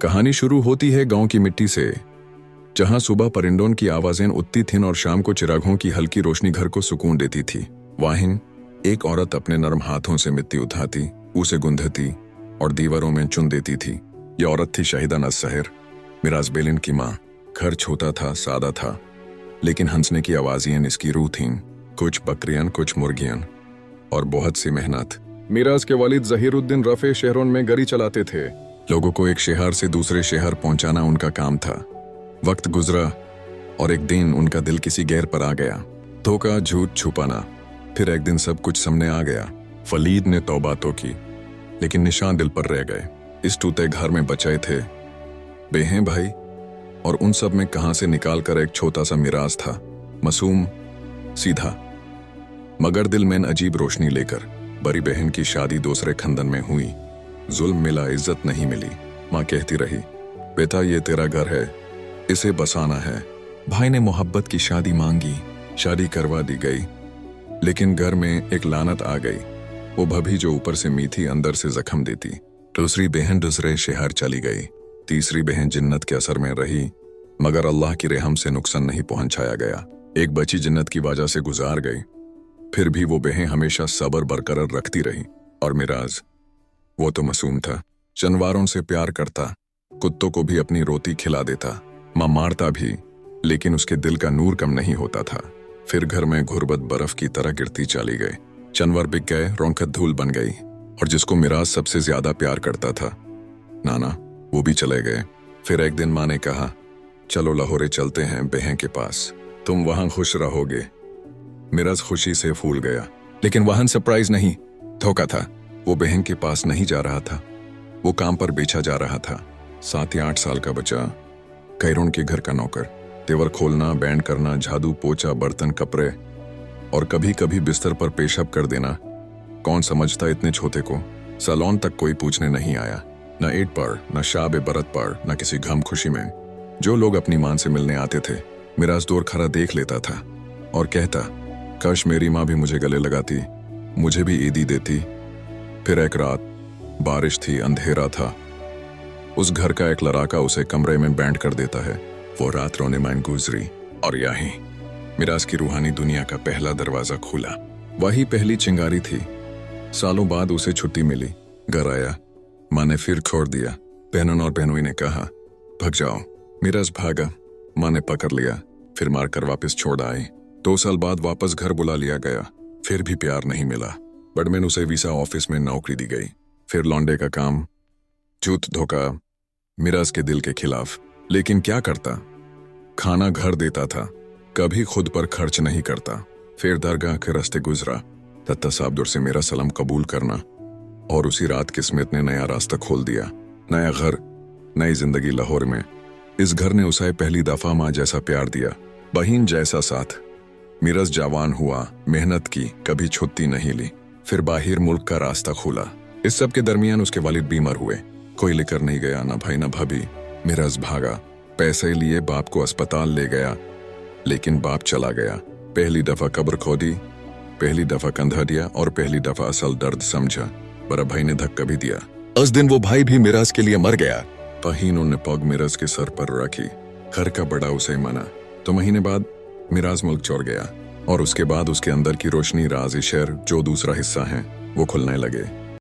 कहानी शुरू होती है गांव की मिट्टी से, जहां सुबह परिंदों की आवाजें उठती थीं और शाम को चिरागों की हल्की रोशनी घर को सुकून देती थी। वाहिन एक औरत अपने नरम हाथों से मिट्टी उठाती, उसे गुंदती और दीवारों में चुन देती थी। यह औरत थी शाहिदा नज़्ज़ाहिर, मिराज बेलिन की माँ। घर छोटा था, सादा था, लेकिन हंसने की आवाज़ें इसकी रूह थीं। कुछ बकरियां, कुछ मुर्गियां और बहुत सी मेहनत। मिराज के वालिद ज़हीरुद्दीन रफ़े शहरों में गाड़ी चलाते थे। लोगों को एक शहर से दूसरे शहर पहुंचाना उनका काम था। वक्त गुजरा और एक दिन उनका दिल किसी गैर पर आ गया। धोखा, झूठ, छुपाना। फिर एक दिन सब कुछ सामने आ गया। वलीद ने तौबा तो की, लेकिन निशान दिल पर रह गए। इस टूटे घर में बचाए थे बहन भाई, और उन सब में कहां से निकाल कर एक छोटा सा मिराज था, मासूम, सीधा, मगर दिल में अजीब रोशनी लेकर। बड़ी बहन की शादी दूसरे खंदन में हुई। जुल्म मिला, इज्जत नहीं मिली। माँ कहती रही, बेटा ये तेरा घर है, इसे बसाना है। भाई ने मोहब्बत की शादी मांगी, शादी करवा दी गई, लेकिन घर में एक लानत आ गई। वो भभी जो ऊपर से मीठी अंदर से जख्म देती। दूसरी बहन दूसरे शहर चली गई। तीसरी बहन जिन्नत के असर में रही, मगर अल्लाह की रहम से नुकसान नहीं पहुंचाया गया। एक बच्ची जिन्नत की वजह से गुजार गई। फिर भी वो बहन हमेशा सब्र बरकरार रखती रही। और मिराज, वो तो मासूम था, जानवरों से प्यार करता, कुत्तों को भी अपनी रोटी खिला देता। माँ मारता भी, लेकिन उसके दिल का नूर कम नहीं होता था। फिर घर में गुर्बत बर्फ की तरह गिरती चली गई। जानवर बिक गए, रौनक धूल बन गई, और जिसको मिराज सबसे ज्यादा प्यार करता था, नाना, वो भी चले गए। फिर एक दिन माँ ने कहा, चलो लाहौरे चलते हैं बहन के पास, तुम वहां खुश रहोगे। मिराज खुशी से फूल गया, लेकिन वहां सरप्राइज नहीं, धोखा था। वो बहन के पास नहीं जा रहा था, वो काम पर बेचा जा रहा था। 7 या 8 साल का बच्चा, कैरों के घर का नौकर, तेवर खोलना, बैंड करना, झाड़ू पोछा, बर्तन, कपड़े, और कभी कभी बिस्तर पर पेशाब कर देना। कौन समझता इतने छोटे को। सैलून तक कोई पूछने नहीं आया, न ईद पर, न शाब बरत पर, न किसी गम खुशी में। जो लोग अपनी मां से मिलने आते थे, मिराज दूर खड़ा देख लेता था और कहता, काश मेरी माँ भी मुझे गले लगाती, मुझे भी ईदी देती। फिर एक रात, बारिश थी, अंधेरा था। उस घर का एक लड़का उसे कमरे में बैंड कर देता है। वो रात रोने में गुजरी, और यहीं मिराज की रूहानी दुनिया का पहला दरवाजा खुला। वही पहली चिंगारी थी। सालों बाद उसे छुट्टी मिली, घर आया। माँ ने फिर छोड़ दिया। बहनों और बहनोई ने कहा, भाग जाओ। मिराज भागा, माँ ने पकड़ लिया, फिर मारकर वापस छोड़ आई। 2 साल बाद वापस घर बुला लिया गया, फिर भी प्यार नहीं मिला। बड़मैन उसे वीसा ऑफिस में नौकरी दी गई। फिर लौंडे का काम, झूठ, धोखा, मिराज के दिल के खिलाफ। लेकिन क्या करता, खाना घर देता था, कभी खुद पर खर्च नहीं करता। फिर दरगाह के रास्ते गुजरा, तत्ता साबदुर से मेरा सलाम कबूल करना, और उसी रात किस्मत ने नया रास्ता खोल दिया। नया घर, नई जिंदगी लाहौर में। इस घर ने उसे पहली दफा माँ जैसा प्यार दिया, बहन जैसा साथ। मिराज जवान हुआ, मेहनत की, कभी छुट्टी नहीं ली। फिर बाहर मुल्क का रास्ता खुला। इस सब के दरमियान उसके वालिद बीमार हुए। कोई लेकर नहीं गया, ना भाई ना भाभी। मिराज भागा, पैसे लिए बाप को अस्पताल ले गया, लेकिन बाप चला गया। पहली दफा कब्र खोदी, पहली दफा कंधा दिया, और पहली दफा असल दर्द समझा। बड़ा भाई ने धक्का भी दिया। उस दिन वो भाई भी मिराज के लिए मर गया। बहनों ने पग मिराज के सर पर रखी। घर का बड़ा उसे मना। तो महीने बाद मिराज मुल्क छोड़ गया, और उसके बाद उसके अंदर की रोशनी, राज, शहर जो दूसरा हिस्सा है, वो खुलने लगे।